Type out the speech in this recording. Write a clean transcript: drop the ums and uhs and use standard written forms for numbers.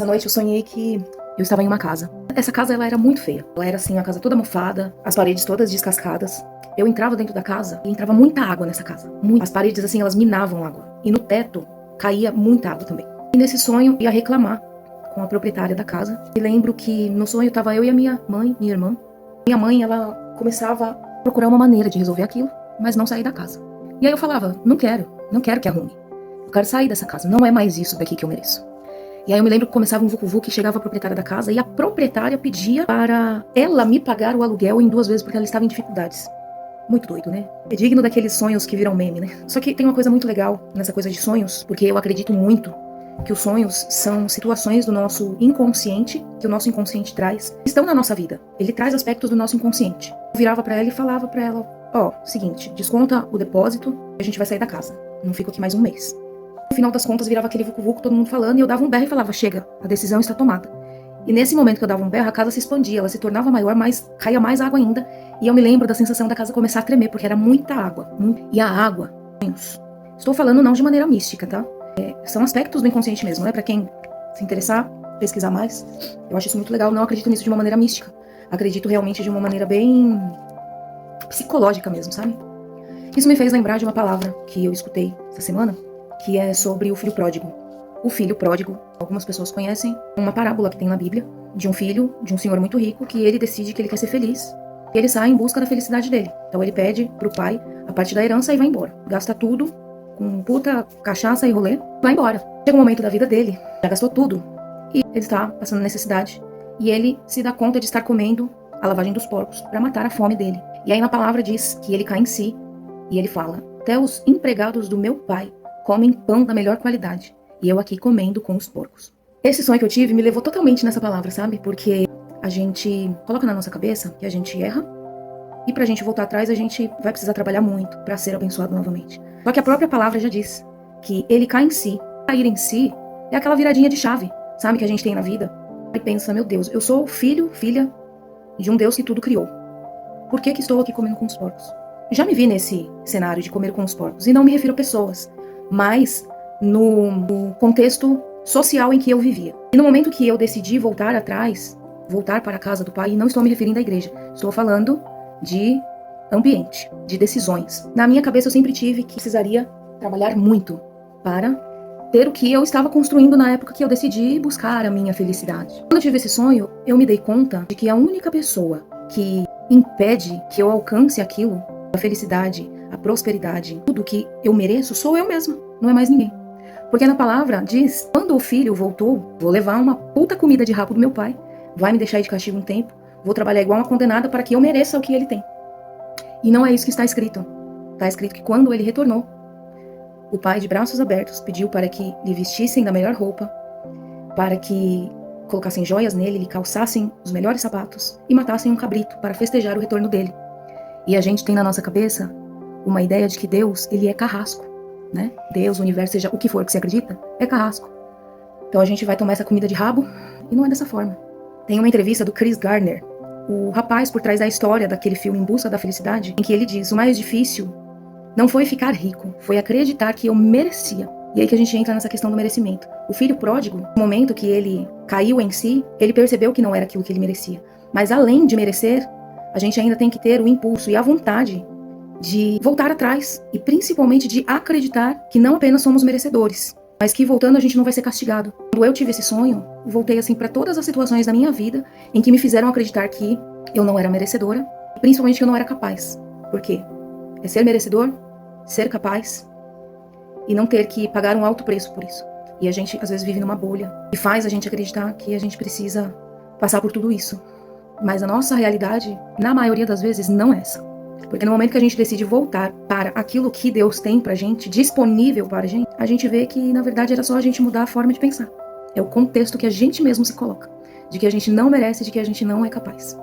Essa noite eu sonhei que eu estava em uma casa. Essa casa, ela era muito feia. Ela era assim, a casa toda mofada, as paredes todas descascadas. Eu entrava dentro da casa e entrava muita água nessa casa. As paredes, assim, elas minavam água. E no teto caía muita água também. E nesse sonho, eu ia reclamar com a proprietária da casa. E lembro que no sonho estava eu e a minha mãe, minha irmã. Minha mãe, ela começava a procurar uma maneira de resolver aquilo, mas não sair da casa. E aí eu falava, não quero que arrume. Eu quero sair dessa casa, não é mais isso daqui que eu mereço. E aí eu me lembro que começava um vucu-vucu que chegava a proprietária da casa e a proprietária pedia para ela me pagar o aluguel em 2 vezes porque ela estava em dificuldades. Muito doido, né? É digno daqueles sonhos que viram meme, né? Só que tem uma coisa muito legal nessa coisa de sonhos, porque eu acredito muito que os sonhos são situações do nosso inconsciente, que o nosso inconsciente traz, que estão na nossa vida. Ele traz aspectos do nosso inconsciente. Eu virava pra ela e falava pra ela, seguinte, desconta o depósito e a gente vai sair da casa. Não fico aqui mais 1 mês. No final das contas, virava aquele vucu-vucu, todo mundo falando, e eu dava um berro e falava, chega, a decisão está tomada. E nesse momento que eu dava um berro, a casa se expandia, ela se tornava maior, mas caía mais água ainda. E eu me lembro da sensação da casa começar a tremer, porque era muita água. E a água, estou falando não de maneira mística, tá? São aspectos do inconsciente mesmo, né? Pra quem se interessar, pesquisar mais, eu acho isso muito legal. Não acredito nisso de uma maneira mística. Acredito realmente de uma maneira bem psicológica mesmo, sabe? Isso me fez lembrar de uma palavra que eu escutei essa semana, que é sobre o filho pródigo. O filho pródigo, algumas pessoas conhecem, uma parábola que tem na Bíblia, de um filho, de um senhor muito rico, que ele decide que ele quer ser feliz, e ele sai em busca da felicidade dele. Então ele pede pro pai a parte da herança e vai embora. Gasta tudo, com puta cachaça e rolê, vai embora. Chega um momento da vida dele, já gastou tudo, e ele está passando necessidade, e ele se dá conta de estar comendo a lavagem dos porcos para matar a fome dele. E aí na palavra diz que ele cai em si, e ele fala, até os empregados do meu pai comem pão da melhor qualidade, e eu aqui comendo com os porcos. Esse sonho que eu tive me levou totalmente nessa palavra, sabe? Porque a gente coloca na nossa cabeça que a gente erra, e pra gente voltar atrás a gente vai precisar trabalhar muito pra ser abençoado novamente. Só que a própria palavra já diz que ele cai em si. Cair em si é aquela viradinha de chave, sabe? Que a gente tem na vida. E pensa, meu Deus, eu sou filha de um Deus que tudo criou. Por que estou aqui comendo com os porcos? Já me vi nesse cenário de comer com os porcos, e não me refiro a pessoas, mas no contexto social em que eu vivia. E no momento que eu decidi voltar atrás, voltar para a casa do pai, e não estou me referindo à igreja, estou falando de ambiente, de decisões. Na minha cabeça eu sempre tive que precisaria trabalhar muito para ter o que eu estava construindo na época que eu decidi buscar a minha felicidade. Quando eu tive esse sonho, eu me dei conta de que a única pessoa que impede que eu alcance aquilo, a felicidade, a prosperidade, tudo que eu mereço, sou eu mesma, não é mais ninguém. Porque na palavra diz, quando o filho voltou, vou levar uma puta comida de rabo do meu pai, vai me deixar aí de castigo um tempo, vou trabalhar igual uma condenada para que eu mereça o que ele tem. E não é isso que está escrito. Está escrito que quando ele retornou, o pai, de braços abertos, pediu para que lhe vestissem da melhor roupa, para que colocassem joias nele, lhe calçassem os melhores sapatos e matassem um cabrito para festejar o retorno dele. E a gente tem na nossa cabeça uma ideia de que Deus, ele é carrasco, né? Deus, o universo, seja o que for que você acredita, é carrasco. Então a gente vai tomar essa comida de rabo e não é dessa forma. Tem uma entrevista do Chris Gardner, o rapaz por trás da história daquele filme Em Busca da Felicidade, em que ele diz, o mais difícil não foi ficar rico, foi acreditar que eu merecia. E aí que a gente entra nessa questão do merecimento. O filho pródigo, no momento que ele caiu em si, ele percebeu que não era aquilo que ele merecia. Mas além de merecer, a gente ainda tem que ter o impulso e a vontade de voltar atrás. E principalmente de acreditar que não apenas somos merecedores, mas que voltando a gente não vai ser castigado. Quando eu tive esse sonho, eu voltei assim para todas as situações da minha vida em que me fizeram acreditar que eu não era merecedora, e principalmente que eu não era capaz. Por quê? É ser merecedor, ser capaz e não ter que pagar um alto preço por isso. E a gente às vezes vive numa bolha e faz a gente acreditar que a gente precisa passar por tudo isso. Mas a nossa realidade, na maioria das vezes, não é essa. Porque no momento que a gente decide voltar para aquilo que Deus tem pra gente, disponível para a gente vê que na verdade era só a gente mudar a forma de pensar. É o contexto que a gente mesmo se coloca, de que a gente não merece, de que a gente não é capaz.